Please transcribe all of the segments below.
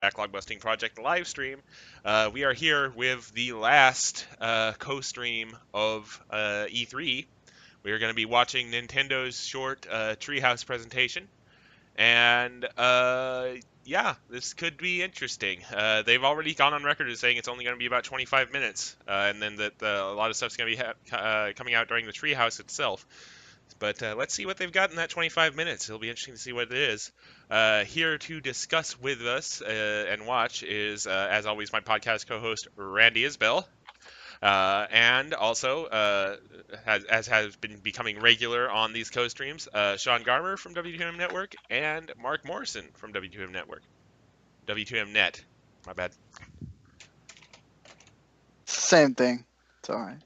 Backlog Busting Project live stream. We are here with the last co-stream of E3. We are going to be watching Nintendo's short Treehouse presentation, and yeah, this could be interesting. They've already gone on record as saying it's only going to be about 25 minutes, and then that a lot of stuff's going to be coming out during the Treehouse itself. But let's see what they've got in that 25 minutes. It'll be interesting to see what it is. Here to discuss with us and watch is, as always, my podcast co-host, Randy Isbelle. And also, as has been becoming regular on these co-streams, Sean Garmer from W2M Network and Marc Morrison from W2M Network. W2Mnet. My bad. Same thing. It's alright.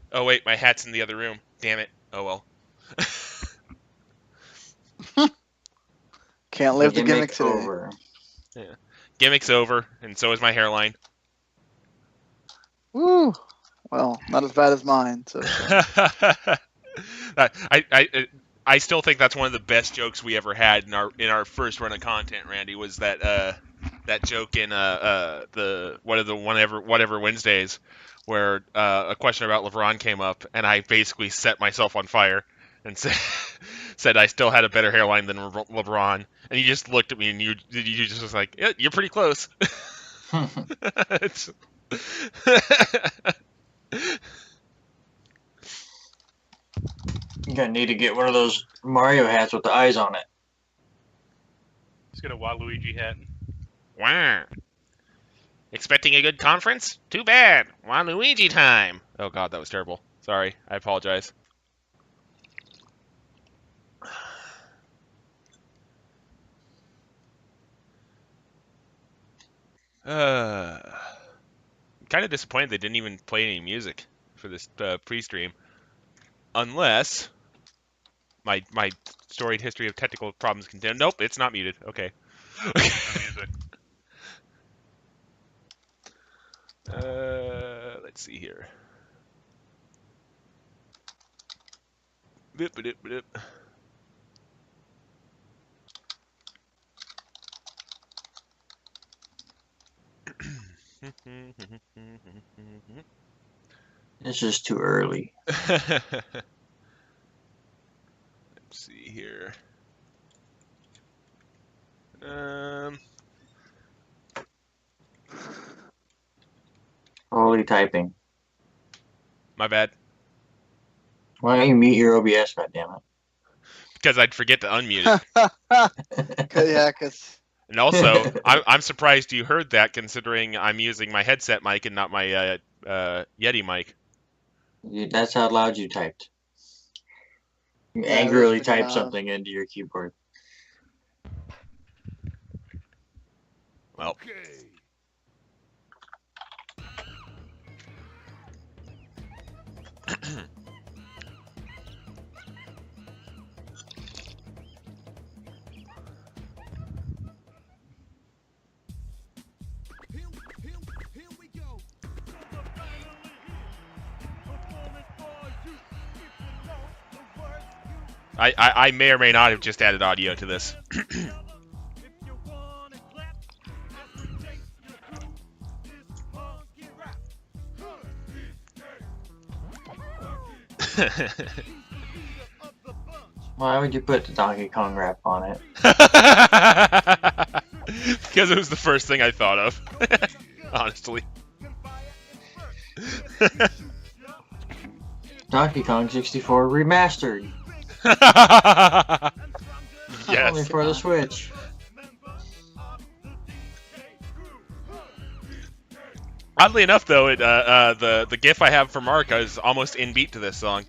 Oh, wait, my hat's in the other room. Damn it. Oh, well. Can't live the gimmick today. Over. Yeah. Gimmick's over, and so is my hairline. Woo! Well, not as bad as mine. So. I still think that's one of the best jokes we ever had in our first run of content. Randy, was that joke in the whatever Wednesdays, where a question about LeBron came up, and I basically set myself on fire and said I still had a better hairline than LeBron, and you just looked at me and you just was like, yeah, you're pretty close. You're gonna need to get one of those Mario hats with the eyes on it. He's got a Waluigi hat. Wow. Expecting a good conference? Too bad. Waluigi time. Oh god, that was terrible. Sorry, I apologize. I'm kind of disappointed they didn't even play any music for this pre-stream. Unless my storied history of technical problems continue. Nope, it's not muted. Okay. Let's see here. It's just too early. Let's see here. Holy typing. My bad. Why don't you mute your OBS, goddammit? Because I'd forget to unmute it. Yeah, because... And also, I'm surprised you heard that, considering I'm using my headset mic and not my Yeti mic. That's how loud you typed. You angrily typed something into your keyboard. Well. I may or may not have just added audio to this. Why would you put the Donkey Kong rap on it? Because it was the first thing I thought of. Honestly. Donkey Kong 64 remastered. Yes. Only for the Switch. Oddly enough, though, the GIF I have for Marc is almost in beat to this song.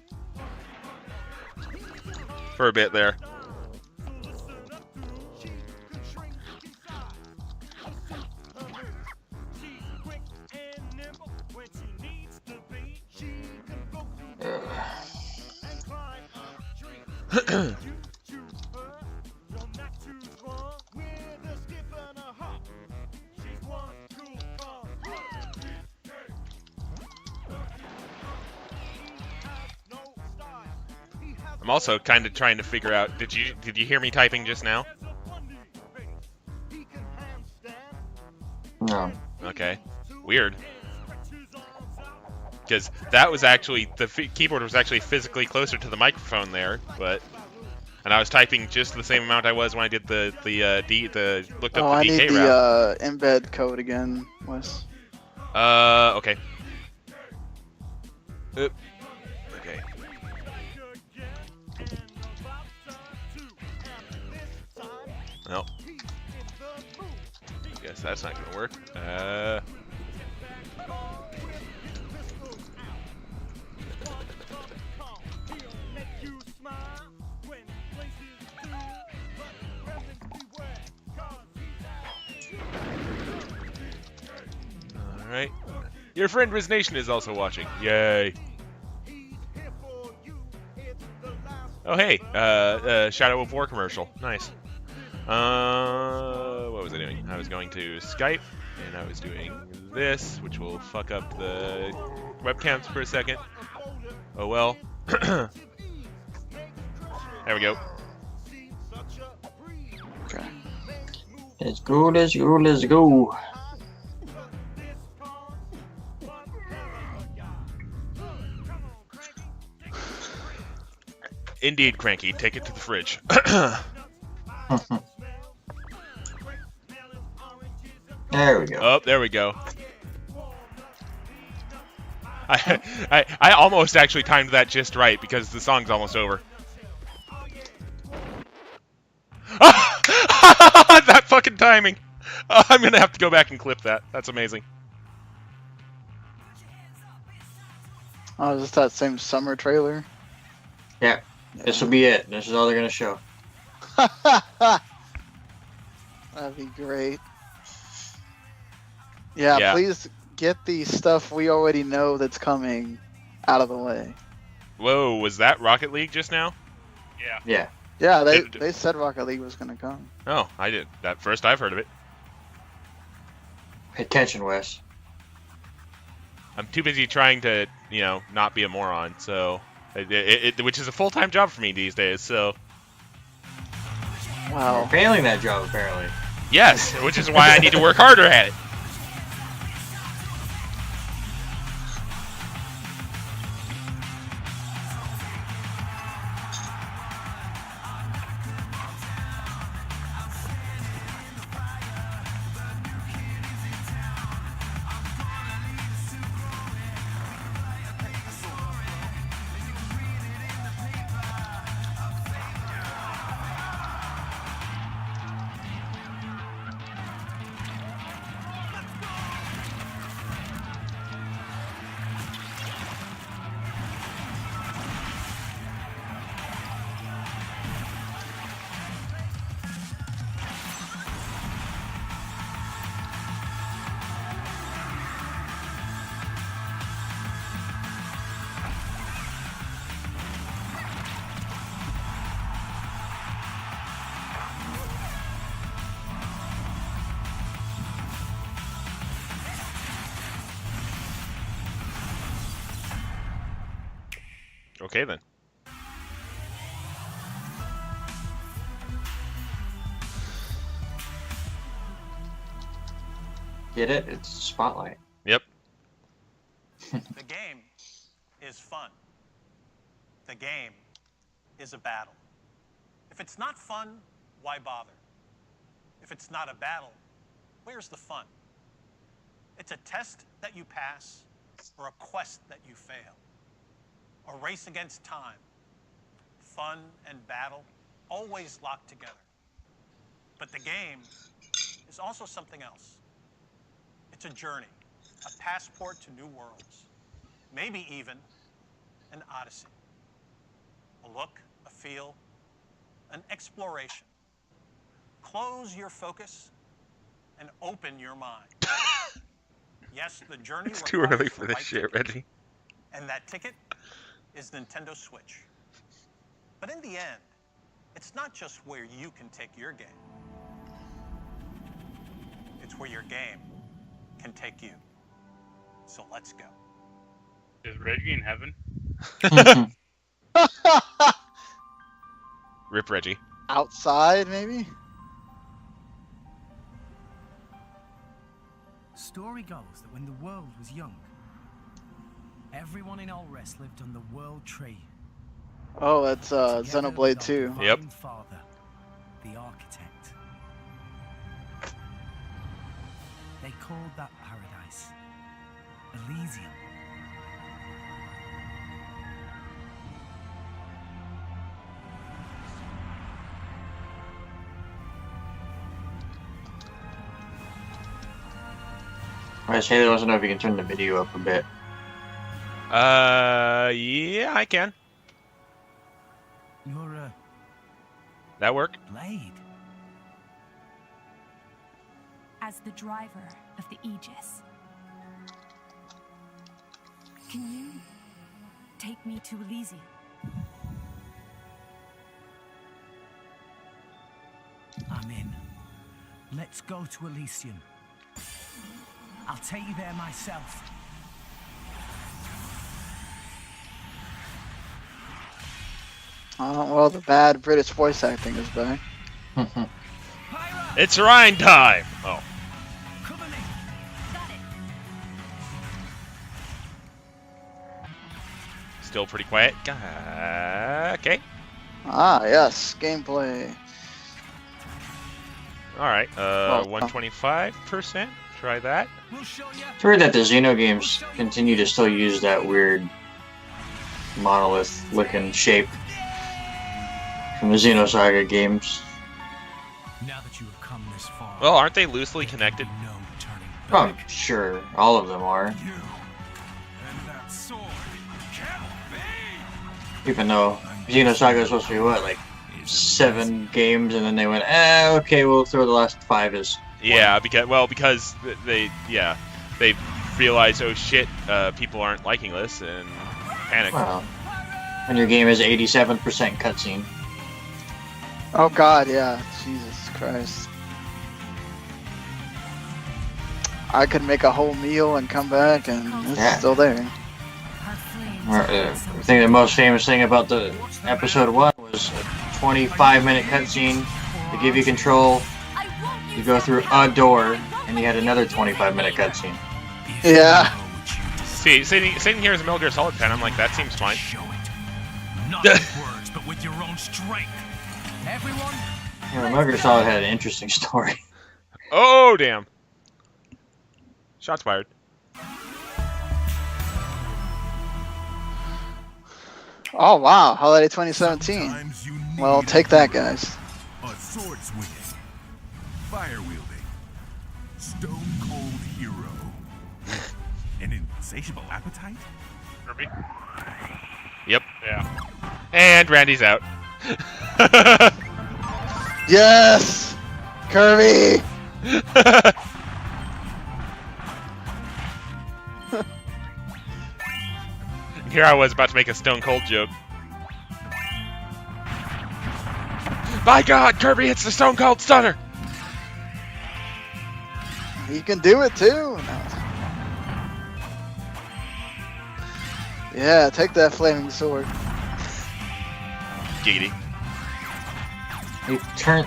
For a bit there. I'm also kind of trying to figure out. Did you hear me typing just now? No. Okay. Weird. Because that was actually the keyboard was actually physically closer to the microphone there, and I was typing just the same amount I was when I did the looked up I the need DK route. the embed code again, Wes. Okay. Okay. Well, guess that's not gonna work. All right. Your friend Riz Nation is also watching. Yay. Oh hey, Shadow of War commercial. Nice. What was I doing? I was going to Skype, and I was doing this, which will fuck up the webcams for a second. Oh well. There we go. Okay. Let's go, let's go, let's go. Indeed, Cranky. Take it to the fridge. There we go. Oh, there we go. I almost actually timed that just right because the song's almost over. That fucking timing. I'm gonna have to go back and clip that. That's amazing. Oh, is this that same summer trailer? Yeah. This will be it. This is all they're gonna show. That'd be great. Yeah, please get the stuff we already know that's coming out of the way. Whoa, was that Rocket League just now? Yeah. Yeah. Yeah, they said Rocket League was gonna come. Oh, I did. That first I've heard of it. Pay attention, Wes. I'm too busy trying to, not be a moron. So, which is a full-time job for me these days. So, You're Wow. failing that job, apparently. yes, which is why I need to work harder at it. Okay then. Get it? It's Spotlight. Yep. The game is fun. The game is a battle. If it's not fun, why bother? If it's not a battle, where's the fun? It's a test that you pass or a quest that you fail. A race against time. Fun and battle always locked together. But the game is also something else. It's a journey, a passport to new worlds, maybe even an odyssey. A look, a feel, an exploration. Close your focus and open your mind. Yes, the journey It's too requires early the for this right shit, ticket, Reggie. and that ticket is Nintendo Switch. But in the end, it's not just where you can take your game. It's where your game can take you. So let's go. Is Reggie in heaven? Rip Reggie. Outside, maybe? Story goes that when the world was young, everyone in Alrest lived on the World Tree. Oh, that's Together Xenoblade with our 2. divine Yep. Father, the architect. They called that paradise Elysium. I say there wasn't know if you can turn the video up a bit. Yeah, I can. You're a That work? blade. As the driver of the Aegis, can you take me to Elysium? I'm in. Let's go to Elysium. I'll take you there myself. Well, the bad British voice acting is back. It's Rhine time! Oh. Cover me. Got it. Still pretty quiet. Okay. Ah, yes, gameplay. Alright, Well, 125%. Try that. We'll show you. It's weird that the Xeno games continue to still use that weird monolith-looking shape from the Xenosaga games. Now that you have come this far, Well, aren't they loosely connected? no turning Oh, back. sure, all of them are. You and that sword can't be. Even though Xenosaga was supposed to be what, like 7 games, and then they went, okay, we'll throw the last 5 as. Yeah, because they realized, oh shit, people aren't liking this, and panic. Well, when your game is 87% cutscene. Oh god, yeah. Jesus Christ. I could make a whole meal and come back and it's Yeah. still there. Our flames I think the most famous thing about the episode 1 was a 25-minute cutscene to give you control. You go through a door, and you had another 25-minute cutscene. Yeah. See, sitting here as a Metal Gear Solid fan, I'm like, that seems fine. Show it. Not with words, but with your own strength. Everyone, Yeah, Metal Gear Solid had an interesting story. Oh, damn. Shots fired. Oh wow, holiday 2017. Sometimes you Well, need take that, guys. a sword swinging, fire wielding, stone cold hero. An insatiable appetite? Kirby? Yep. Yeah. And Randy's out. Yes! Kirby! Here I was about to make a Stone Cold joke. My God, Kirby hits the Stone Cold Stunner! You can do it too. No. Yeah, take that flaming sword. Giggity. You turn.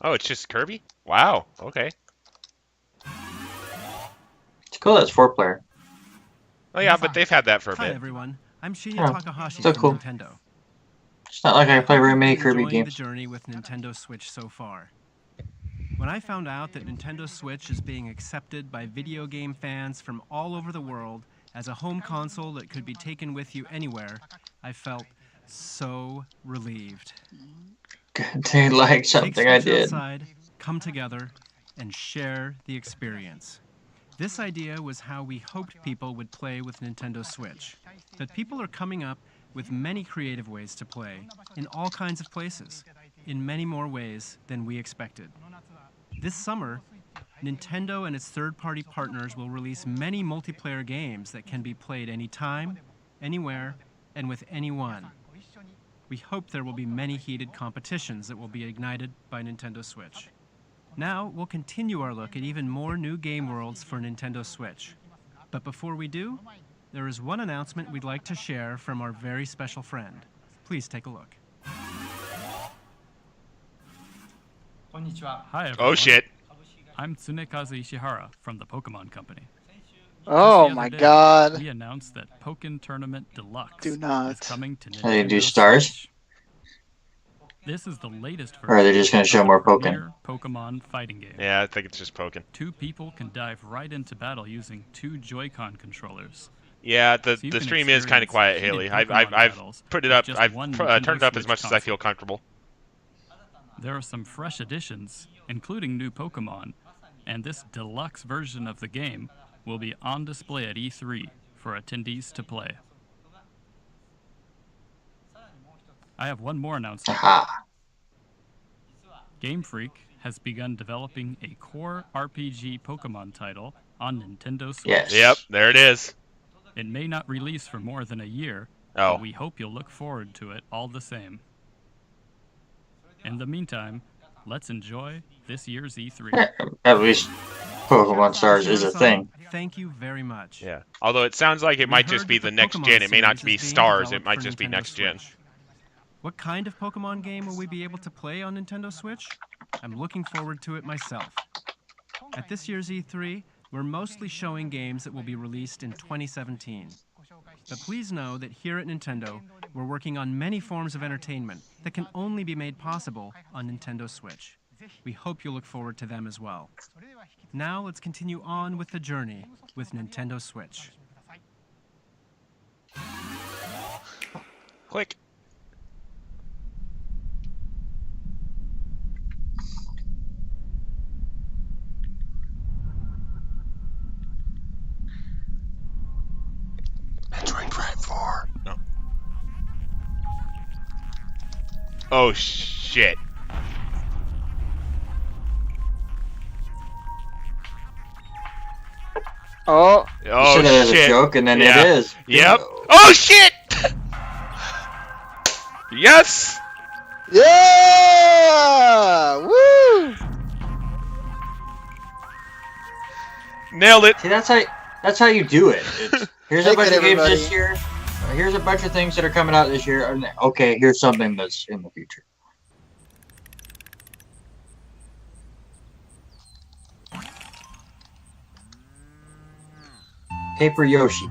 Oh, it's just Kirby? Wow, okay. It's cool that it's 4-player. Oh yeah, but they've had that for a Hi bit. everyone, I'm Shinya Oh, Takahashi so from cool. Nintendo. It's not like I play very many I've been Kirby enjoying games. the journey with Nintendo Switch so far. When I found out that Nintendo Switch is being accepted by video game fans from all over the world as a home console that could be taken with you anywhere, I felt so relieved. They like Take something I Switch did. outside, come together, and share the experience. This idea was how we hoped people would play with Nintendo Switch. That people are coming up with many creative ways to play, in all kinds of places, in many more ways than we expected. This summer, Nintendo and its third-party partners will release many multiplayer games that can be played anytime, anywhere, and with anyone. We hope there will be many heated competitions that will be ignited by Nintendo Switch. Now, we'll continue our look at even more new game worlds for Nintendo Switch. But before we do, there is one announcement we'd like to share from our very special friend. Please take a look. Hi, everyone. Oh shit. I'm Tsunekazu Ishihara from the Pokemon Company. Oh Just the my other day, god. We announced that Pokken Tournament Deluxe Do not. is coming to Nintendo How do you do stars? Switch. This is the latest version Or are they just gonna show of the more Pokken? premier Pokemon fighting game. Yeah, I think it's just Pokken. Two people can dive right into battle using two Joy-Con controllers. Yeah, So the you can stream is kind of experience quiet, heated Haley. Pokemon I've battles put it with up. just I've one turned Nintendo it up as Switch much as I feel console. comfortable. There are some fresh additions, including new Pokemon, and this deluxe version of the game will be on display at E3 for attendees to play. I have one more announcement. Aha. Game Freak has begun developing a core RPG Pokemon title on Nintendo Switch. Yes. Yep, there it is. It may not release for more than a year, Oh. but we hope you'll look forward to it all the same. In the meantime, let's enjoy this year's E3. At least Pokemon Stars is a thing. Thank you very much. Yeah. Although it sounds like it We might heard just be that the next Pokemon gen. It may not series be is being Stars. It developed might for just be Nintendo next gen. Switch. What kind of Pokemon game will we be able to play on Nintendo Switch? I'm looking forward to it myself. At this year's E3, we're mostly showing games that will be released in 2017. But please know that here at Nintendo, we're working on many forms of entertainment that can only be made possible on Nintendo Switch. We hope you'll look forward to them as well. Now let's continue on with the journey with Nintendo Switch. Click. Metroid Prime 4. No. Oh shit. Oh, Oh You said it as a shit. joke, and then Yeah. it is. Yep. Oh shit! Yes! yeah! Woo! Nailed it. See, that's how you do it. It's, here's a Take bunch it, of games this everybody. year. Here's a bunch of things that are coming out this year. And okay, here's something that's in the future. Paper Yoshi.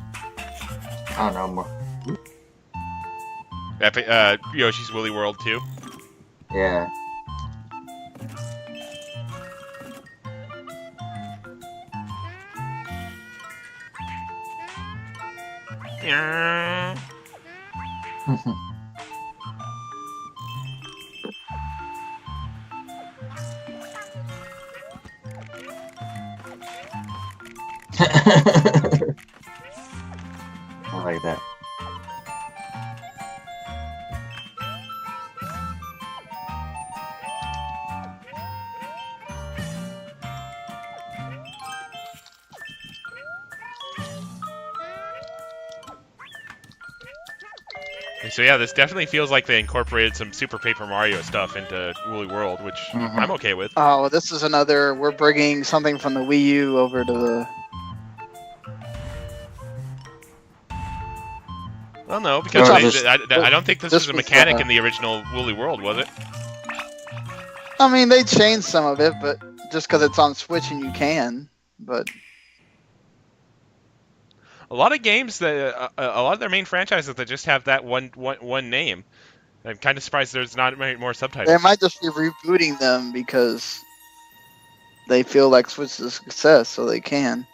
I don't know more. Yoshi's Woolly World 2. Yeah. I like that. So yeah, this definitely feels like they incorporated some Super Paper Mario stuff into Woolly World, which Mhm. I'm okay with. Oh, well, this is another. We're bringing something from the Wii U over to the. Well, no, because Oh, I don't think this this was a was, mechanic in the original Woolly World, was it? I mean, they changed some of it, but just because it's on Switch and you can. But A lot of games that a lot of their main franchises that just have that one name. I'm kind of surprised there's not many more subtitles. they might just be rebooting them because they feel like Switch is a success, so they can.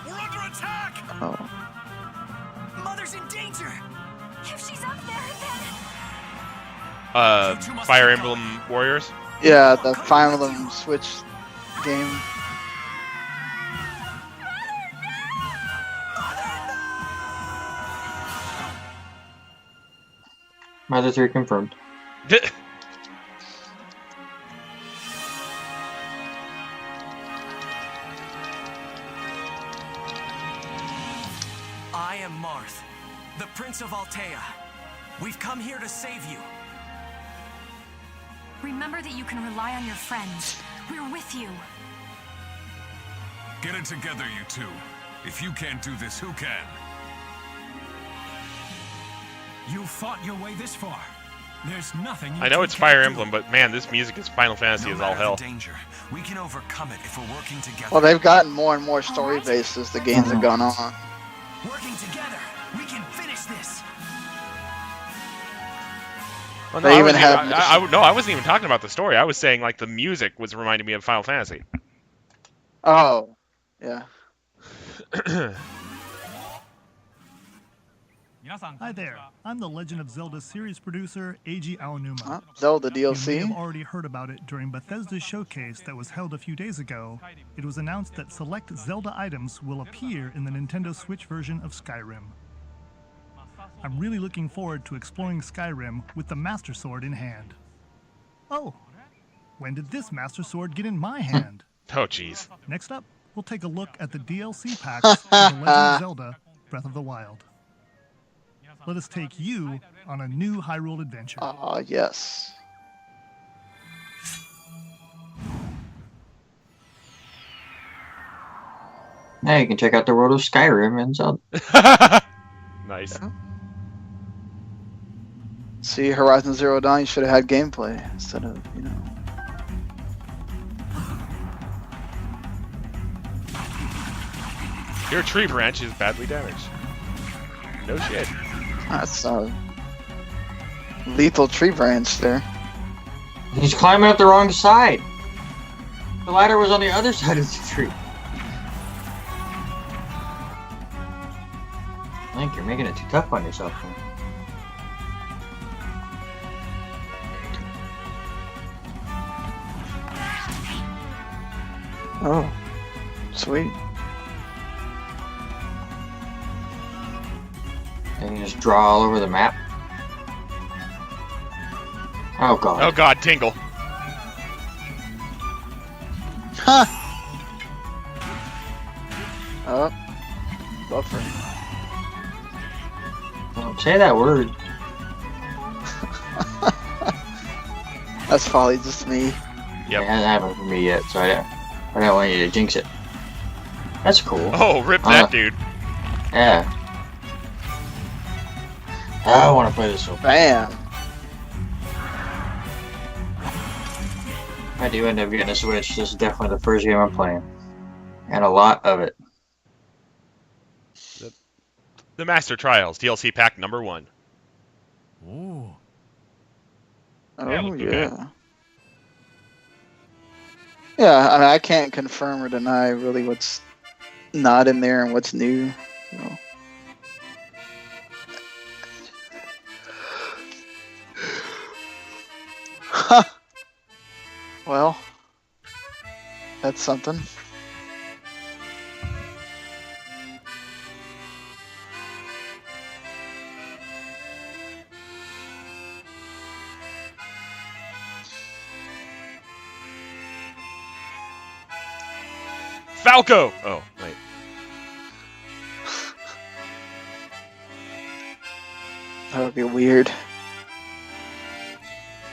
We're under attack! Oh. Mother's in danger! If she's up there, then Fire Emblem Warriors. Yeah, the Fire Emblem Switch game. Mother 3 confirmed. am Marth, the Prince of Altea. We've come here to save you. Remember that you can rely on your friends. We're with you. Get it together, you two. If you can't do this, who can? You fought your way this far. There's nothing you I know two it's Fire can't Emblem, do. but man, this music is Final Fantasy No is all matter hell. the danger, we can overcome it if we're working together. Well, they've gotten more and more story based as the games have gone on. Working together, we can finish this. Well, They even I, have- no, I wasn't even talking about the story. I was saying like the music was reminding me of Final Fantasy. Oh, yeah. Hi there, I'm the Legend of Zelda series producer, Eiji Aonuma. Zelda You may DLC. have already heard about it during Bethesda's showcase that was held a few days ago. It was announced that select Zelda items will appear in the Nintendo Switch version of Skyrim. I'm really looking forward to exploring Skyrim with the Master Sword in hand. Oh, when did this Master Sword get in my hand? Oh, jeez. Next up, we'll take a look at the DLC packs for The Legend of Zelda Breath of the Wild. Let us take you on a new Hyrule adventure. Ah, yes. Now you can check out the world of Skyrim and Zelda. Nice. See, Horizon Zero Dawn, you should have had gameplay instead of, you know. Your tree branch is badly damaged. No shit. That's a lethal tree branch there. He's climbing up the wrong side. The ladder was on the other side of the tree. Link, you're making it too tough on yourself, man. Oh, sweet. And you just draw all over the map. Oh god. Oh god, Tingle. Huh. Oh, buffering. Don't say that word. That's probably just me. Yep. It hasn't happened for me yet, so I don't want you to jinx it. That's cool. Oh, rip that dude. Yeah. I want to play this so bad. Bam. I do end up getting a Switch. This is definitely the first game I'm playing. And a lot of it. The Master Trials DLC pack number 1. Ooh. Oh, Yeah, yeah. looks okay. Yeah, I mean, I can't confirm or deny really what's not in there and what's new. So. Huh. Well, that's something. Falco! Oh, wait. That would be weird.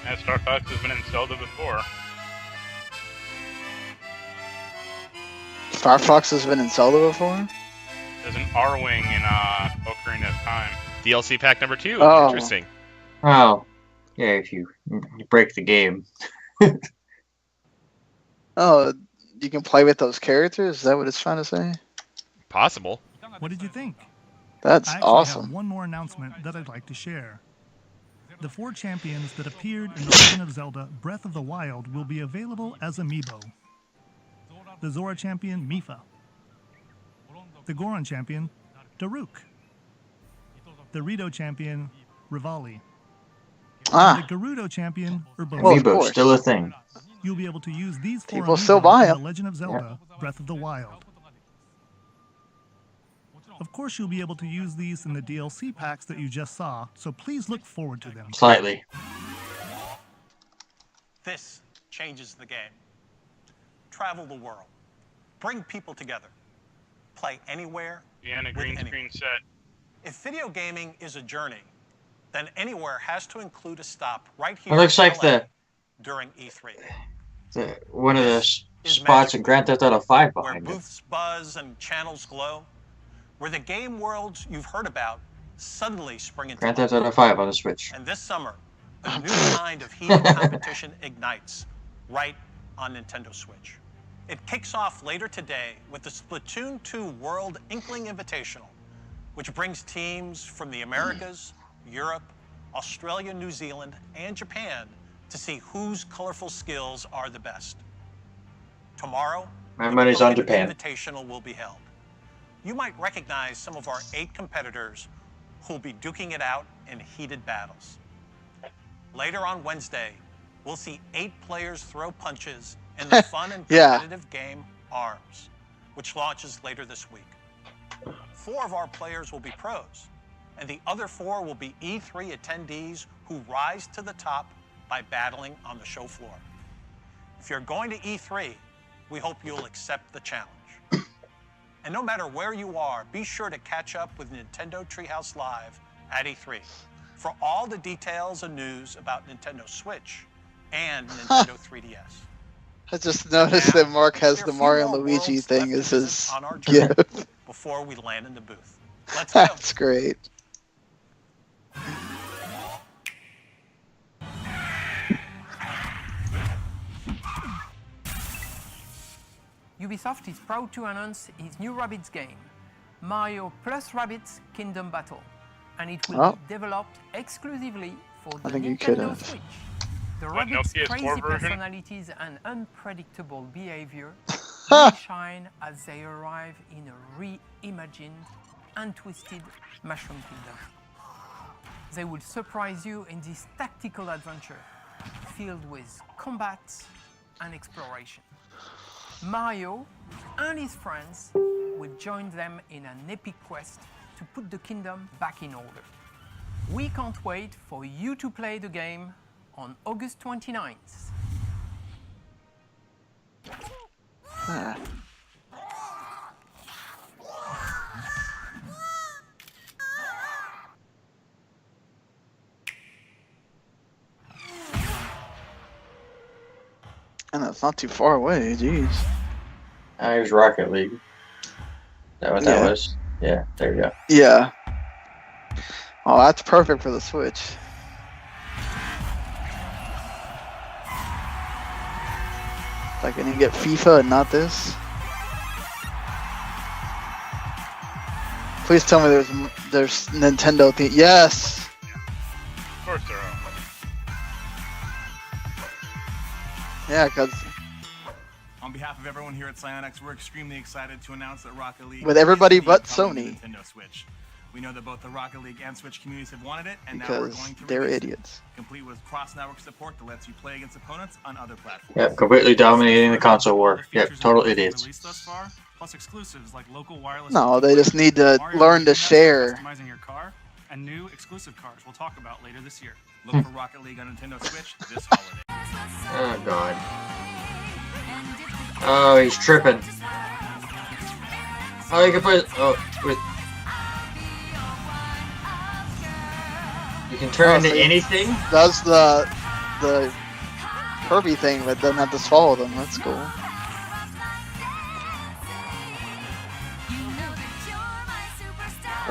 And Star Fox has been in Zelda before. Star Fox has been in Zelda before? There's an R-Wing in Ocarina of Time. DLC pack number 2. Oh. Interesting. Oh. Yeah, if you break the game. Oh, you can play with those characters? Is that what it's trying to say? Possible. What did you think? That's I actually awesome. have one more announcement that I'd like to share. The 4 champions that appeared in The Legend of Zelda Breath of the Wild will be available as amiibo. The Zora champion, Mipha. The Goron champion, Daruk. The Rito champion, Rivali. Ah, The Gerudo champion, Herbalife. Well, of Amiibo's course. still a thing. You'll be able to use these 4 People still amiibo buy in 'em. The Legend of Zelda Breath of the Wild. Of course, you'll be able to use these in the DLC packs that you just saw, so please look forward to them. Slightly. This changes the game. Travel the world. Bring people together. Play anywhere. Yeah, and a with green anyone. screen set. If video gaming is a journey, then Anywhere has to include a stop right here It looks in like LA during E3. one of the This is spots in Magic Grand Theft Auto 5 where behind it. booths buzz and channels glow, where the game worlds you've heard about suddenly spring into Grand life. Theft Auto 5 on the Switch. And this summer, a new kind of heated competition ignites right on Nintendo Switch. It kicks off later today with the Splatoon 2 World Inkling Invitational, which brings teams from the Americas, Europe, Australia, New Zealand, and Japan to see whose colorful skills are the best. Tomorrow, My the money's on Inkling Japan. Invitational will be held. You might recognize some of our 8 competitors who'll be duking it out in heated battles. Later on Wednesday, we'll see 8 players throw punches in the fun and competitive game ARMS, which launches later this week. 4 of our players will be pros, and the other 4 will be E3 attendees who rise to the top by battling on the show floor. If you're going to E3, we hope you'll accept the challenge. And no matter where you are, be sure to catch up with Nintendo Treehouse Live at E3 for all the details and news about Nintendo Switch and Nintendo 3DS. I just noticed that Mark has the Mario and Luigi thing as his gift. Before we land in the booth. Let's go. That's great. Ubisoft is proud to announce its new Rabbids game, Mario plus Rabbids Kingdom Battle, and it will be developed exclusively for the Nintendo Switch. The Rabbids' crazy personalities and unpredictable behavior will shine as they arrive in a reimagined and twisted Mushroom Kingdom. They will surprise you in this tactical adventure filled with combat and exploration. Mario and his friends will join them in an epic quest to put the kingdom back in order. We can't wait for you to play the game on August 29th. And that's not too far away, jeez. It was Rocket League. Is that what that was? Yeah, there you go. Yeah. Oh, that's perfect for the Switch. Like, can you get FIFA and not this? Please tell me there's Nintendo theme. Yes! Of course there are. Yeah, because on behalf of everyone here at Psyonix, we're extremely excited to announce that Rocket League with everybody is but coming Sony. to Nintendo Switch. We know that both the Rocket League and Switch communities have wanted it, and because now we're going to they're release idiots. it, complete with cross-network support that lets you play against opponents on other platforms. Yep, completely dominating the console war. Yep, total idiots. Released thus far, plus exclusives like local wireless. No, they just need to learn to share. Customizing your car and new exclusive cars we'll talk about later this year. Look for Rocket League on Nintendo Switch this holiday. Oh god. Oh, he's tripping. Oh, you can put. Oh, with. You can turn into anything. Does the Kirby thing, but doesn't have to swallow them. That's cool.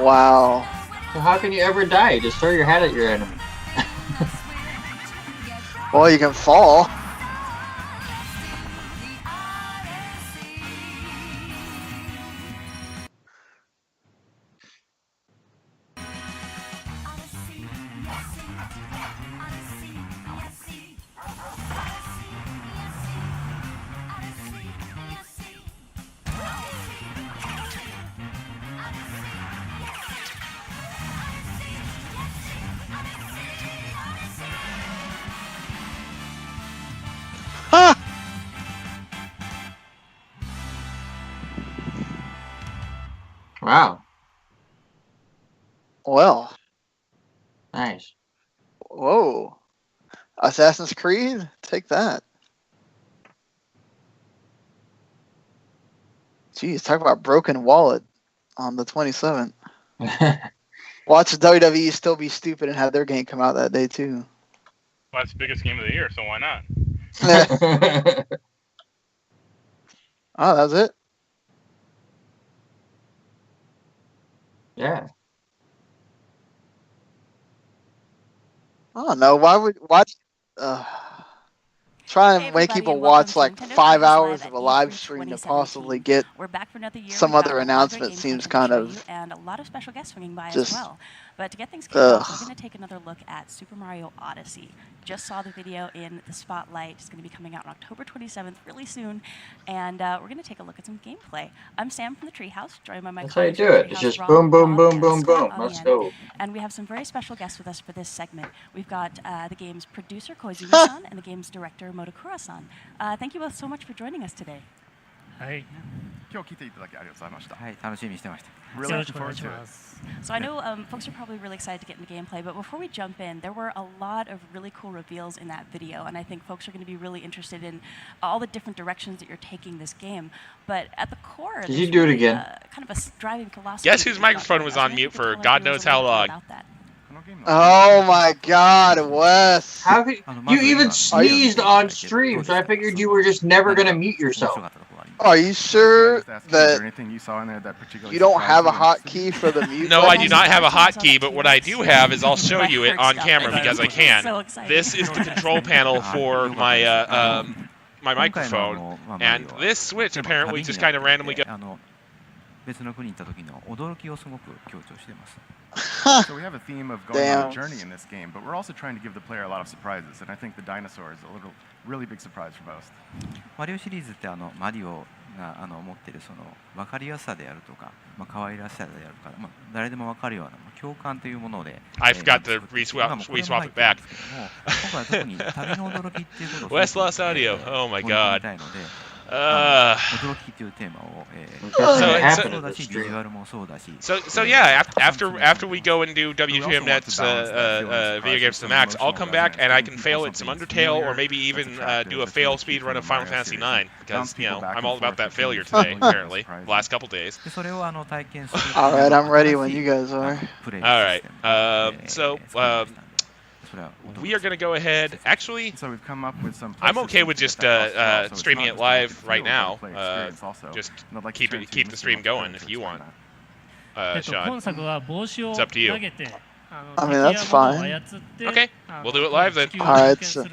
Wow. So how can you ever die? Just throw your hat at your enemy. Well, you can fall. Wow. Well. Nice. Whoa. Assassin's Creed? Take that. Jeez, talk about broken wallet on the 27th. Watch WWE still be stupid and have their game come out that day too. Well, that's the biggest game of the year, so why not? Oh, that's it. Yeah. I don't know. Why try and make people watch like 5 hours of a live stream to possibly get some other announcement seems kind of and a lot of special guests swinging by just, as well. But to get things kicked off, we're going to take another look at Super Mario Odyssey. Just saw the video in the spotlight. It's going to be coming out on October 27th, really soon, and we're going to take a look at some gameplay. I'm Sam from the Treehouse, joined by my That's how you do it. It's just boom, boom, boom, boom, boom. Let's go. And we have some very special guests with us for this segment. We've got the game's producer, Koizumi-san, and the game's director, Motakura-san. Thank you both so much for joining us today. Hi. Really looking forward to it. So I know folks are probably really excited to get into gameplay, but before we jump in, there were a lot of really cool reveals in that video, and I think folks are going to be really interested in all the different directions that you're taking this game. But at the core, did you do it again? Kind of a driving philosophy. Guess whose microphone was on mute for God knows how long? Oh my God, Wes! How could you even sneezed on stream? So I figured you were just never gonna mute yourself. Are you sure that you don't have a hotkey for the mute? No, I do not have a hotkey, but what I do have is I'll show you it on camera because I can. This is the control panel for my my microphone, and this switch apparently just kind of randomly goes. So we have a theme of going on a journey in this game, but we're also trying to give the player a lot of surprises, and I think the dinosaur is a really big surprise for most. Mario シリーズってマリオが持っているその分かりやすさであるとか、可愛らしさであるとか、誰でも分かるような共感というもので。I forgot to re-swap it back. Wes lost audio. Oh my God. So yeah, after we go and do W2Mnet's Video Games to the Max, I'll come back and I can fail at some Undertale or maybe even do a fail speed run of Final Fantasy IX because I'm all about that failure today apparently. The last couple days. All right, I'm ready when you guys are. All right. We are going to go ahead. Actually, so we've come up with some I'm okay with just streaming it live right now. Just keep the stream going if you want. Sean, it's up to you. I mean, that's fine. Okay, we'll do it live then. All right. So,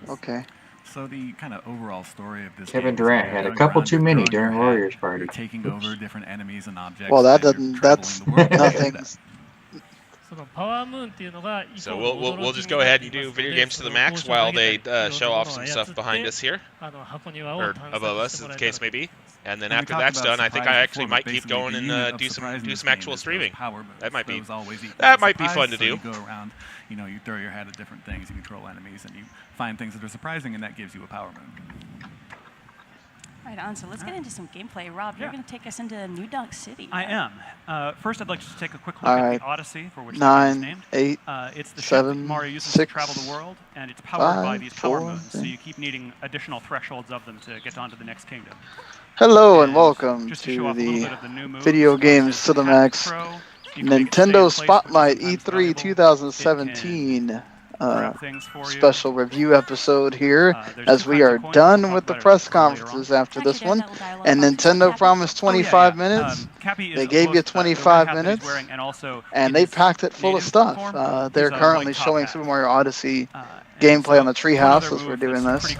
okay. So the kind of overall story of this Kevin Durant had a couple too many during Warriors Party. Taking over different enemies and objects. Well, that's nothing. So we'll just go ahead and do Video Games to the Max while they show off some stuff behind us here, or above us, as the case may be. And then after that's done, I think I actually might keep going and do some actual streaming. That might be fun to do. You go around, you throw your hat at different things, you control enemies, and you find things that are surprising, and that gives you a power move. Right on, so let's get into some gameplay. Rob, you're going to take us into New Donk City. I am. First, I'd like to take a quick look at the Odyssey, for which 9, the game is named. 8, it's the 7, ship that Mario uses 6, to travel the world, and it's powered 5, by these power 4, moons, so you keep needing additional thresholds of them to get onto the next kingdom. Hello and welcome to the Video Games to the Max Nintendo Spotlight E3 2017 special review episode here, as we are done with the press conferences after this one. And Nintendo promised 25 minutes. They gave you 25 minutes, and they packed it full of stuff. They're currently showing Super Mario Odyssey gameplay on the Treehouse as we're doing this.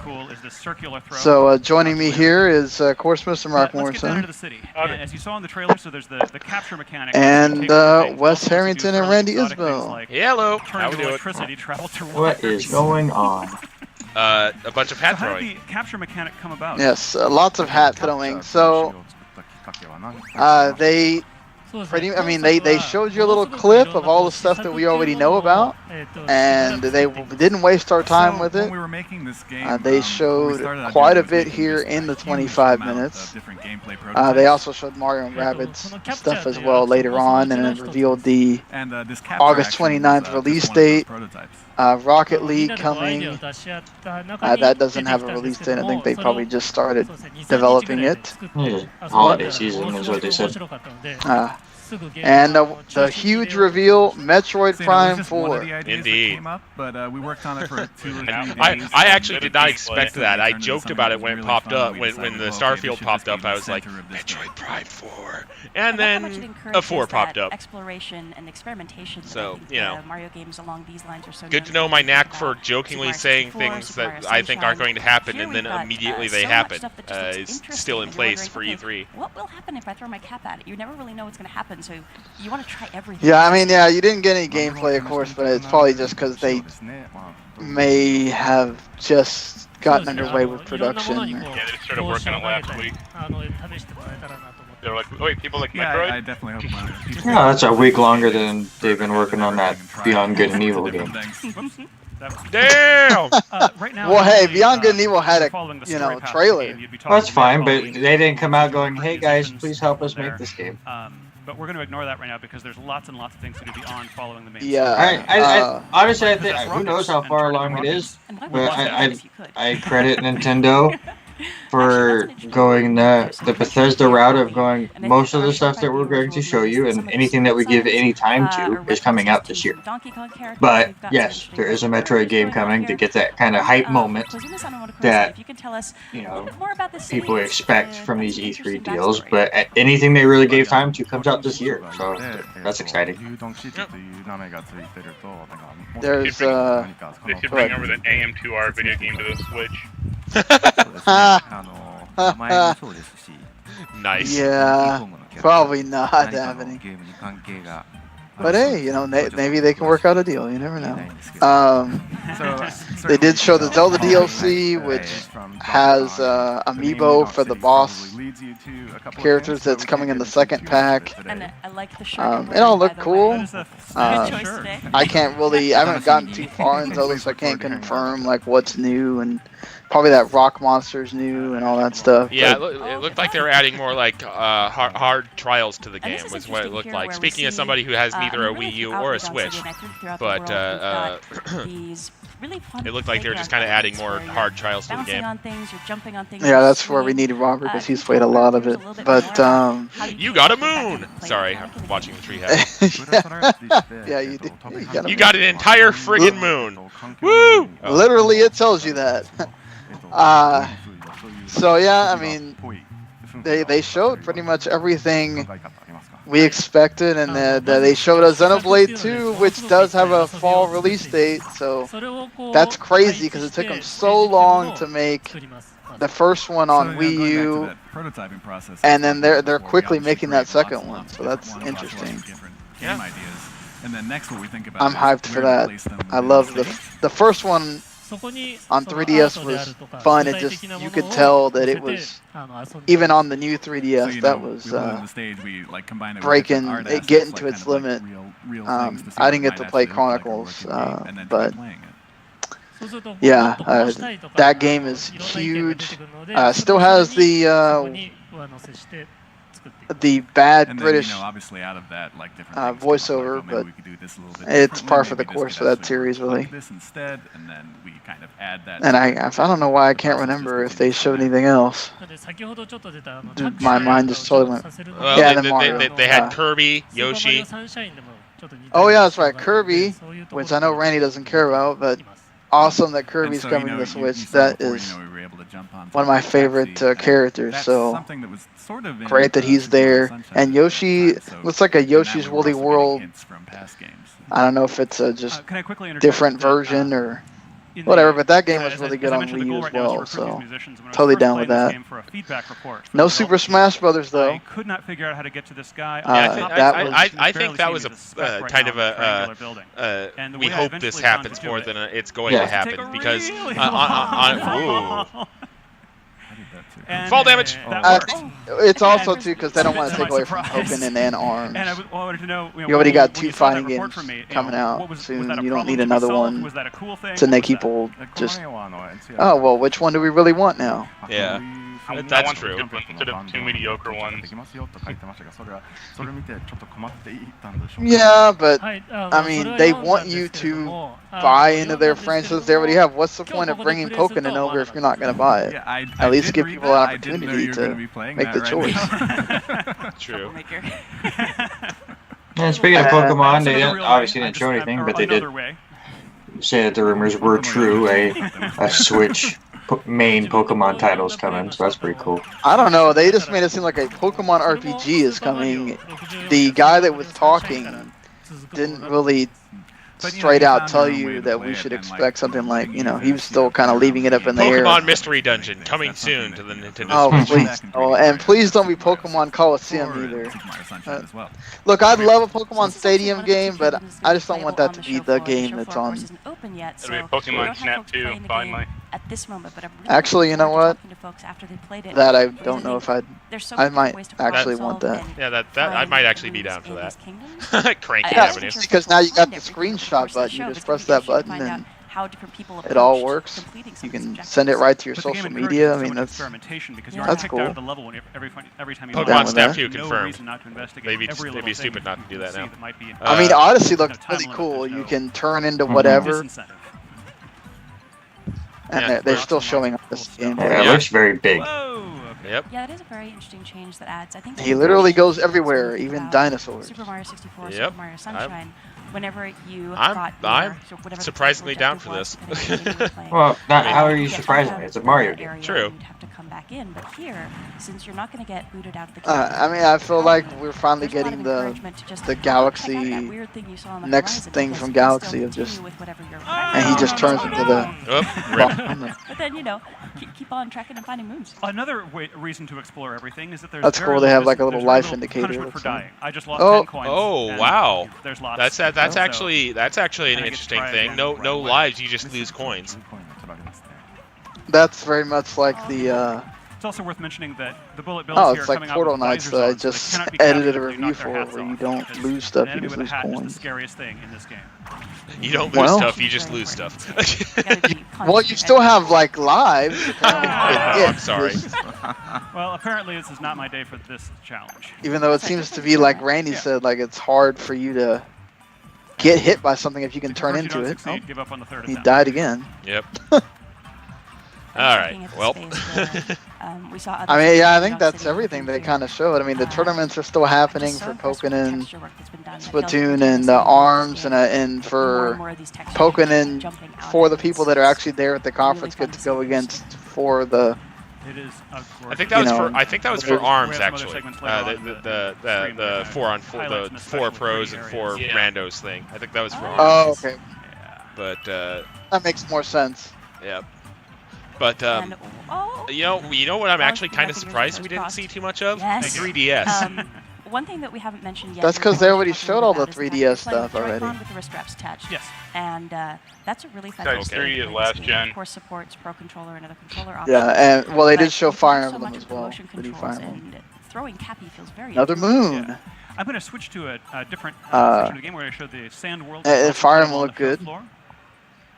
So joining me here is, of course, Mr. Marc Morrison, As you saw in the trailer, so there's the capture mechanic, and Wes Harrington and Randy Isbelle. Hello. How we doing? What is going on? A bunch of hat throwing. How did the capture mechanic come about? Yes, lots of hat throwing. So they showed you a little clip of all the stuff that we already know about, and they didn't waste our time with it. They showed quite a bit here in the 25 minutes. They also showed Mario and Rabbids stuff as well later on, and then revealed the August 29th release date. Rocket League coming. That doesn't have a release date. I think they probably just started developing it. Holiday season is what they said. And the huge reveal, Metroid Prime 4. Indeed. But we worked on it for 2 or 3 days. I actually did not expect that. I joked about it when it popped up. When the Starfield popped up, I was like, Metroid Prime 4. And then a 4 popped up. Exploration and experimentation. So, you know, Mario games along these lines are so good to know my knack for jokingly saying things that I think aren't going to happen, and then immediately they happen. Is still in place for E3. What will happen if I throw my cap at it? You never really know what's going to happen, so you want to try everything. Yeah, I mean, yeah, you didn't get any gameplay, of course, but it's probably just because they may have just gotten underway with production. Yeah, they started working on it last week. They're like, wait, people like Metroid? I definitely hope. Yeah, that's a week longer than they've been working on that Beyond Good and Evil game. Damn! Right now, well, hey, Beyond Good and Evil had a, trailer. Well, that's fine, but they didn't come out going, hey guys, please help us make this game. But we're going to ignore that right now because there's lots and lots of things to do beyond following the main story. I honestly, I think, who knows how far along it is, but I credit Nintendo for going the Bethesda route of going, most of the stuff that we're going to show you and anything that we give any time to is coming out this year. But yes, there is a Metroid game coming to get that kind of hype moment that, you know, people expect from these E3 deals, but anything they really gave time to comes out this year, so that's exciting. There's they should bring over the AM2R video game to the Switch. Nice. Yeah, probably not happening. But hey, you know, maybe they can work out a deal. You never know. They did show the Zelda DLC, which has amiibo for the boss characters that's coming in the second pack. And I like the shirt. It all looked cool. I can't really, I haven't gotten too far in Zelda, so I can't confirm like what's new, and probably that rock monster's new and all that stuff. Yeah, it looked like they were adding more like hard trials to the game, was what it looked like. Speaking as somebody who has neither a Wii U or a Switch, but it looked like they were just kind of adding more hard trials to the game. Yeah, that's where we needed Robert because he's played a lot of it. But you got a moon. Sorry, I'm watching the treehouse. Yeah, you did. You got an entire friggin' moon. Woo! Oh. Literally, it tells you that. So yeah, I mean, they showed pretty much everything we expected, and they showed us Xenoblade 2, which does have a fall release date, so that's crazy because it took them so long to make the first one on Wii U, and then they're quickly making that second one, so that's interesting. Yeah. And then next, what we think about I'm hyped for that. I love the first one on 3DS was fun. It just, you could tell that it was, even on the new 3DS, that was breaking, getting to its limit. I didn't get to play Chronicles, but yeah, that game is huge. Still has the bad British obviously out of that, like different voiceover, but it's par for the course for that series, really. And I don't know why I can't remember if they showed anything else. My mind just totally went. Well, yeah, they had Kirby, Yoshi. Oh yeah, that's right, Kirby, which I know Randy doesn't care about, but awesome that Kirby's coming to the Switch. That is one of my favorite characters, so great that he's there. And Yoshi looks like a Yoshi's Woolly World. I don't know if it's a just different version or whatever, but that game was really good on Wii U as well, so totally down with that. No Super Smash Brothers though. I could not figure out how to get to this guy. I think that was a kind of a we hope this happens more than it's going to happen, because fall damage. It's also too because they don't want to take away from Hoken and ARMS. You already got 2 fighting games coming out soon. You don't need another one to make people just, oh well, which one do we really want now? Yeah. That's true. Instead of 2 mediocre ones. Yeah, but I mean, they want you to buy into their franchise they already have. What's the point of bringing Pokemon over if you're not going to buy it? At least give people an opportunity to make the choice. True. And speaking of Pokemon, they obviously didn't show anything, but they did say that the rumors were true. A Switch main Pokemon title is coming, so that's pretty cool. I don't know. They just made it seem like a Pokemon RPG is coming. The guy that was talking didn't really straight out tell you that we should expect something like, you know, he was still kind of leaving it up in the air. Pokemon Mystery Dungeon coming soon to the Nintendo Oh, Switch. please. Oh, and please don't be Pokemon Coliseum either. Look, I'd love a Pokemon Stadium game, but I just don't want that to be the game that's on. It'll be Pokemon Snap 2, finally. At this moment, but I'm really Actually, you know what? That I don't know if I might actually want that. Yeah, that I might actually be down for that. Cranky Yeah, Avenue. because now you got the screenshot button. You just press that button and it all works. You can send it right to your social media. I mean, that's cool. Pokemon Snap 2 confirmed. They'd be stupid not to do that now. I mean, Odyssey looks really cool. You can turn into whatever. And they're still showing off this game. Yeah, it looks very big. Yep. Yeah, it is a very interesting change that adds. I think he literally goes everywhere, even dinosaurs. Super Mario 64, Yep. Super Mario Sunshine. Whenever you I'm surprisingly down for this. Well, how are you surprising me? It's a Mario game. True. You'd have to come back in, but here, since you're not going to get booted out of the game. I mean, I feel like we're finally getting the Galaxy next thing from Galaxy of just, and he just turns into the. But then, you know, keep on tracking and finding moves. Another reason to explore everything is that there's. That's cool. They have like a little life indicator. For dying. I just lost 10 coins. Oh wow. There's lots. That's actually an interesting thing. No lives, you just lose coins. That's very much like the. It's also worth mentioning that the bullet bills Oh, here it's like coming out Portal with Knights that I just edited a review for, where you don't lose stuff, you just lose coins. The scariest thing in this game. You don't lose stuff, you just lose stuff. Well, you still have like lives. I'm sorry. Well, apparently this is not my day for this challenge. Even though it seems to be like Randy said, like it's hard for you to get hit by something if you can turn into it. Oh, give up on the third he died again. Yep. Alright, well. I mean, yeah, I think that's everything they kind of showed. I mean, the tournaments are still happening for Pokemon, Splatoon, and ARMS, and for Pokemon, for the people that are actually there at the conference get to go against for the. I think that was for ARMS actually. The 4-on-4, the 4 pros and 4 randos thing. I think that was for ARMS. Oh, okay. But that makes more sense. Yeah. But you know what I'm actually kind of surprised we didn't see too much of? 3DS. One thing that we haven't mentioned yet. That's because they already showed all the 3DS stuff already. With the wrist straps attached. Yes. And that's a really fantastic. 3 is last gen. Of course, supports Pro Controller and other controller options. Yeah, and well, they did show Fire Emblem as well. And throwing Cappy feels very. Another moon. Yeah. I'm going to switch to a different section of the game where I showed the Sand World. And Fire Emblem looked good.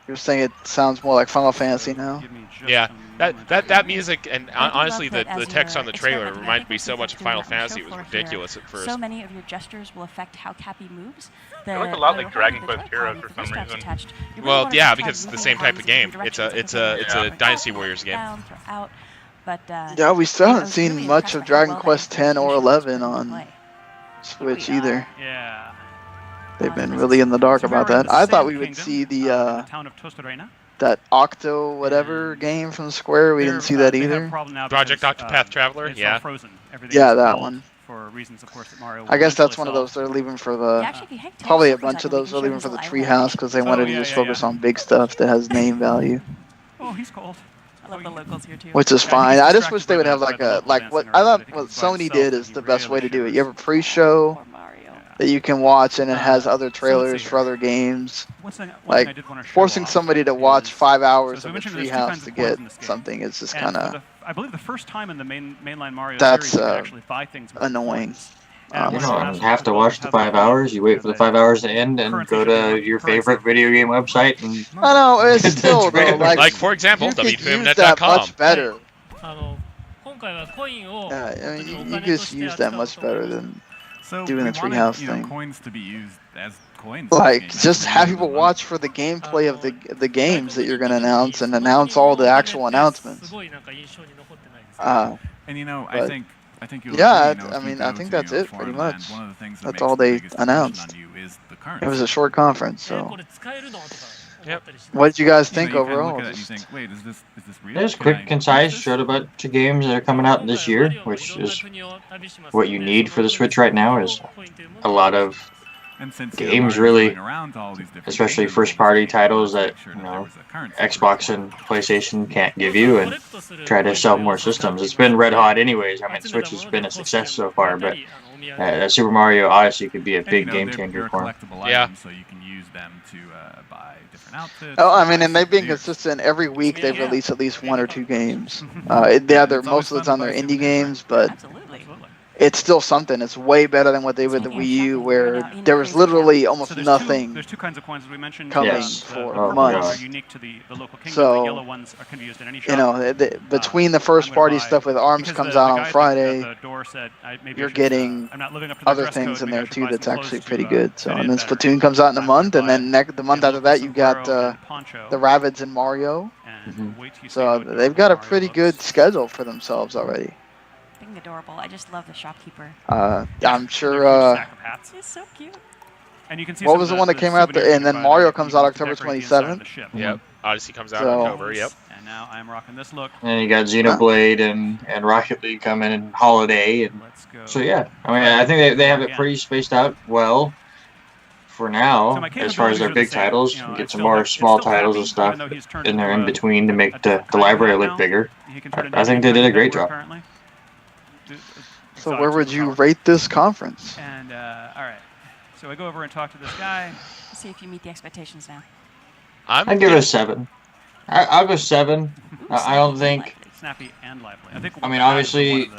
You're saying it sounds more like Final Fantasy now. Yeah, that music and honestly the text on the trailer reminded me so much of Final Fantasy. It was ridiculous at first. So many of your gestures will affect how Cappy moves. It looked a lot like Dragon Quest Heroes for some reason. Well, yeah, because it's the same type of game. It's a Dynasty Warriors game. Yeah, we still haven't seen much of Dragon Quest 10 or 11 on Switch either. Yeah. They've been really in the dark about that. I thought we would see the that Octo whatever game from Square. We didn't see that either. Project Octopath Traveler, yeah. Yeah, that one. For reasons, of course, that Mario I guess that's one of those they're leaving for the. Probably a bunch of those are leaving for the Treehouse because they wanted to just focus on big stuff that has name value. Oh, he's cold. I love the locals here too. Which is fine. I just wish they would have like what I thought what Sony did is the best way to do it. You have a pre-show that you can watch and it has other trailers for other games. Like forcing somebody to watch 5 hours of a Treehouse to get something is just kind of. I believe the first time in the mainline Mario series you could actually buy things. Annoying. You don't have to watch the 5 hours. You wait for the 5 hours to end and go to your favorite video game website. And I know it's still though, like for example, W2Mnet.com. Much better. I mean, you just use that much better than doing the treehouse thing. Coins to be used as coins. Like, just have people watch for the gameplay of the games that you're going to announce and announce all the actual announcements. And you know, I think you'll yeah, I mean, I think that's it pretty much. That's all they announced. It was a short conference, so. Yep. What did you guys think overall? It was quick, concise, showed a bunch of games that are coming out this year, which is what you need for the Switch right now. Is a lot of games, really, especially first-party titles that Xbox and PlayStation can't give you, and try to sell more systems. It's been red hot, anyways. I mean, Switch has been a success so far, but Super Mario Odyssey could be a big game changer for them. Yeah. So you can use them to buy different outfits. Oh, I mean, and they've been consistent. Every week they've released at least 1 or 2 games. They're most of the time they're indie games, but it's still something. It's way better than what they did with the Wii U, where there was literally almost nothing there's 2 kinds of coins as we mentioned. coming for months. Are unique to the local kingdom. So, the yellow ones can be used in any shop. Between the first party stuff with ARMS comes out on Friday, you're getting other things in there too that's actually pretty good. So, and then Splatoon comes out in a month, and then the month after that you got the Rabbids and Mario. So they've got a pretty good schedule for themselves already. Adorable. I just love the shopkeeper. I'm sure. He's so cute. And you can see what was the one that came out? And then Mario comes out October 27th. Yep. Odyssey comes out in October. Yep. And now I'm rocking this look. And you got Xenoblade and Rocket League coming in holiday. And so yeah, I mean, I think they have it pretty spaced out well for now, as far as their big titles. You get some more small titles and stuff in there in between to make the library look bigger. I think they did a great job. So where would you rate this conference? And all right, so I go over and talk to this guy. Let's see if you meet the expectations now. I'd give it a 7. I'll go 7. I don't think. Snappy and lively. I mean, obviously,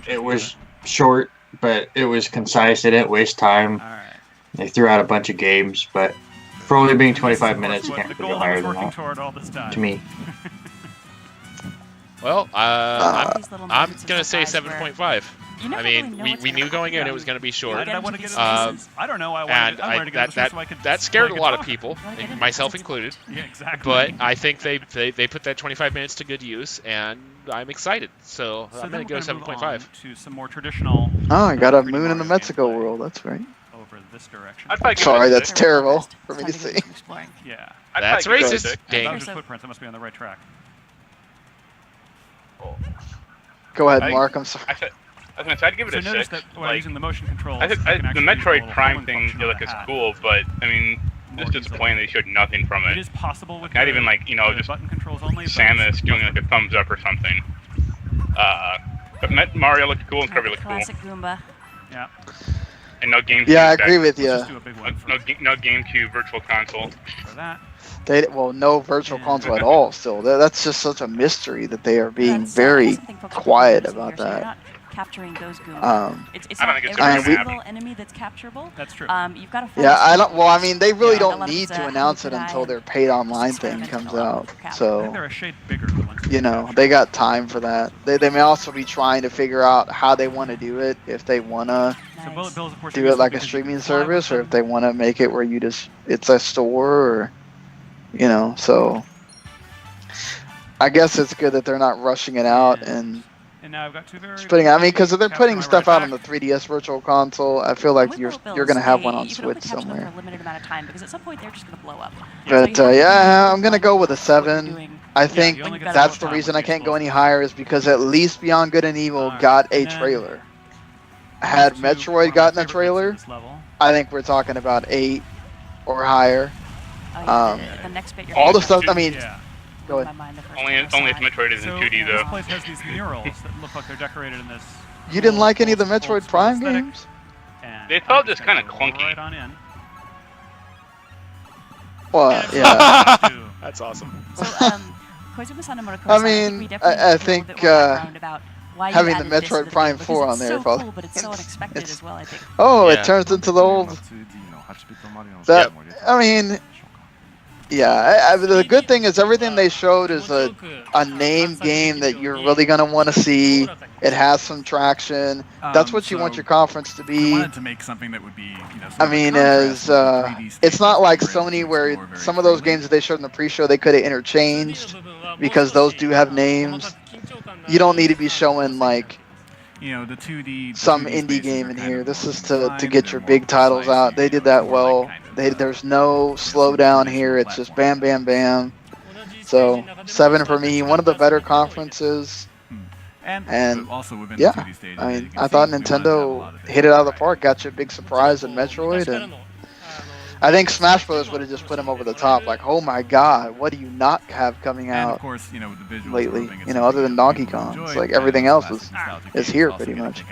it was short, but it was concise. They didn't waste time. They threw out a bunch of games, but for only being 25 minutes, you can't really go higher than that. To me. Well, I'm gonna say 7.5. I mean, we knew going in it was gonna be short. I don't know. I wanted that scared a lot of people, myself included. Yeah, exactly. But I think they put that 25 minutes to good use, and I'm excited. So I'm gonna go 7.5. To some more traditional. Oh, I got a moon in the Mexico world. That's right. Over this direction. Sorry, that's terrible for me to see. Yeah. That's racist. Dang. Footprints. I must be on the right track. Go ahead, Mark. I'm sorry. I was gonna say I'd give it a 6. That when using the motion controls, I think the Metroid Prime thing is cool, but I mean, it's disappointing they showed nothing from it. It is possible with not even like just button controls only. Samus doing like a thumbs up or something. But Mario looked cool and Kirby looked cool. Classic Goomba. Yeah. And no GameCube. Yeah, I agree with you. No GameCube Virtual Console. For that. No virtual console at all. Still, that's just such a mystery that they are being very quiet about that. Not capturing those Goombas. It's not every single enemy that's capturable. That's true. You've got to. Yeah, I don't. Well, I mean, they really don't need to announce it until their paid online thing comes out. So, I think they're a shade bigger than ones. They got time for that. They may also be trying to figure out how they want to do it. If they want to do it like a streaming service, or if they want to make it where it's a store, or so I guess it's good that they're not rushing it out and now I've got two very because if they're putting stuff out on the 3DS Virtual Console, I feel like you're gonna have one on Switch somewhere. For a limited amount of time, because at some point they're just gonna blow up. But yeah, I'm gonna go with a 7. I think that's the reason I can't go any higher is because at least Beyond Good and Evil got a trailer. Had Metroid gotten a trailer, I think we're talking about 8 or higher. The next bit all the stuff. I mean, go ahead. Only if Metroid is in 2D though. This place has these murals that look like they're decorated in this. You didn't like any of the Metroid Prime games? They felt just kind of clunky. Right on in. Well, yeah. That's awesome. So, I mean, I think having the Metroid Prime 4 on there probably. Cool, but it's so unexpected as well, I think. Oh, it turns into the old. That I mean, Yeah, the good thing is everything they showed is a named game that you're really going to want to see. It has some traction. That's what you want your conference to be. I wanted to make something that would be, I mean, it's not like Sony where some of those games that they showed in the pre-show they could have interchanged because those do have names. You don't need to be showing like the 2D some indie game in here. This is to get your big titles out. They did that well. There's no slowdown here. It's just bam, bam, bam. So 7 for me. One of the better conferences. And yeah, I mean, I thought Nintendo hit it out of the park. Got you a big surprise in Metroid, and I think Smash Bros. Would have just put him over the top. Like, oh my God, what do you not have coming out lately? Other than Donkey Kong, it's like everything else is here pretty much.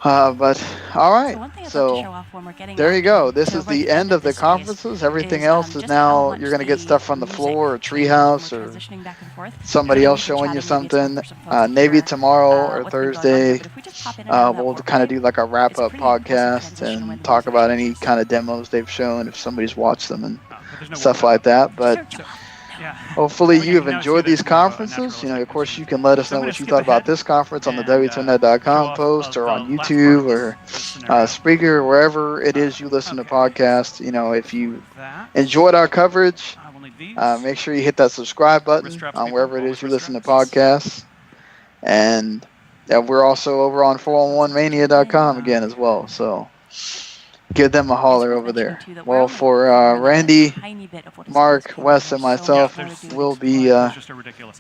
But all right, so there you go. This is the end of the conferences. Everything else is now you're gonna get stuff from the floor or Treehouse or somebody else showing you something. Maybe tomorrow or Thursday, we'll kind of do like a wrap-up podcast and talk about any kind of demos they've shown if somebody's watched them and stuff like that. But hopefully you have enjoyed these conferences. Of course, you can let us know what you thought about this conference on the W2Mnet.com post or on YouTube or Spreaker or wherever it is you listen to podcasts. If you enjoyed our coverage, make sure you hit that subscribe button on wherever it is you listen to podcasts. And we're also over on 411mania.com again as well. So give them a holler over there. Well, for Randy, Mark, Wes, and myself, we'll be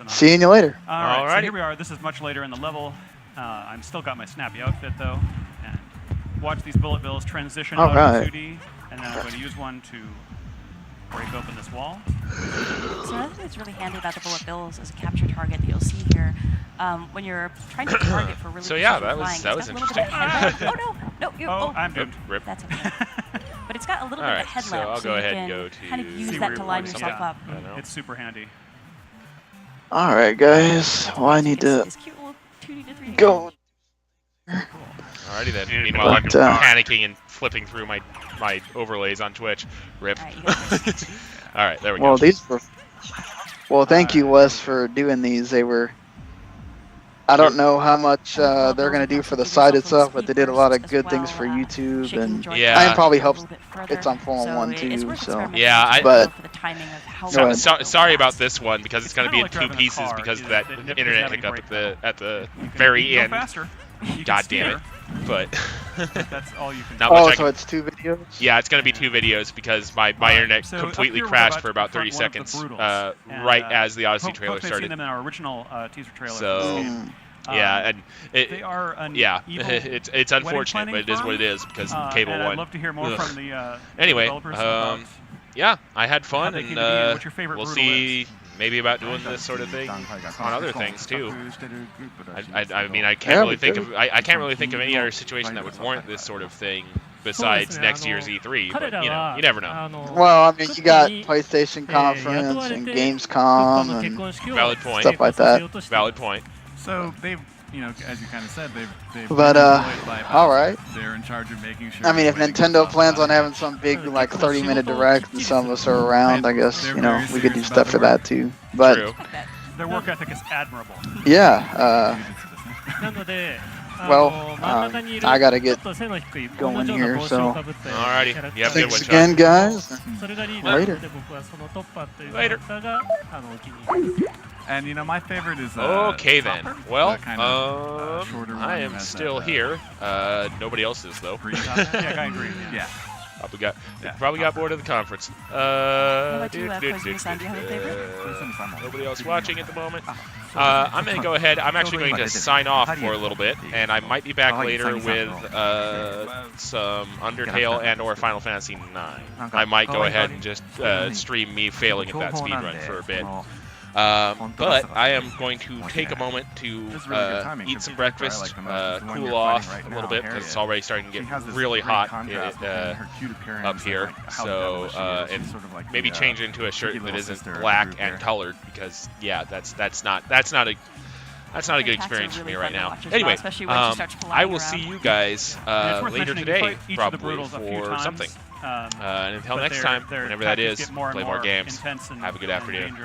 seeing you later. All right, so here we are. This is much later in the level. I'm still got my snappy outfit, though. And watch these bullet bills transition out of 2D. And then I'm going to use one to break open this wall. So another thing that's really handy about the bullet bills is a capture target that you'll see here. When you're trying to target for really that was interesting. I'm doomed. Rip. That's okay. But it's got a little bit of a headlamp, so I'll go ahead and go to kind of use that to line yourself up. It's super handy. All right, guys. Well, I need to go. Alrighty then. Meanwhile, I'm panicking and flipping through my overlays on Twitch. Rip. All right, there we go. Well, thank you, Wes, for doing these. They were. I don't know how much they're going to do for the site itself, but they did a lot of good things for YouTube, and I probably helps it's on 411 too. So sorry about this one because it's going to be in 2 pieces because of that internet hiccup at the very end. God damn it! But that's all you can. So it's 2 videos. Yeah, it's going to be 2 videos because my internet completely crashed for about 30 seconds right as the Odyssey trailer started. Them in our original teaser trailer. So. Yeah, and it's unfortunate, but it is what it is because Cable One. I'd love to hear more from the anyway, yeah, I had fun, and we'll see maybe about doing this sort of thing on other things too. I mean, I can't really think of any other situation that would warrant this sort of thing besides next year's E3. But you never know. Well, I mean, you got PlayStation Conference and Gamescom and valid point. Stuff like that. Valid point. So they've, as you kind of said, they've. But all right. They're in charge of making sure. I mean, if Nintendo plans on having some big like 30-minute direct, and some of us are around, I guess we could do stuff for that too. But their work ethic is admirable. Yeah. Well, I gotta get going here, so. Alrighty. You have a good one, Thanks again, guys. Later. And my favorite is okay then. Well, I am still here. Nobody else is though. Yeah, I agree. Yeah. Probably got bored of the conference. Nobody else watching at the moment. I'm going to go ahead. I'm actually going to sign off for a little bit, and I might be back later with some Undertale and or Final Fantasy IX. I might go ahead and just stream me failing at that speedrun for a bit. But I am going to take a moment to eat some breakfast, cool off a little bit because it's already starting to get really hot up here. So and maybe change into a shirt that isn't black and colored because that's not a good experience for me right now. Anyway, I will see you guys later today probably for something. And until next time, whenever that is, play more games. Have a good afternoon.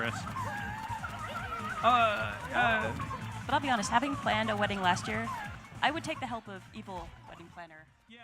But I'll be honest, having planned a wedding last year, I would take the help of Evil Wedding Planner. Yeah.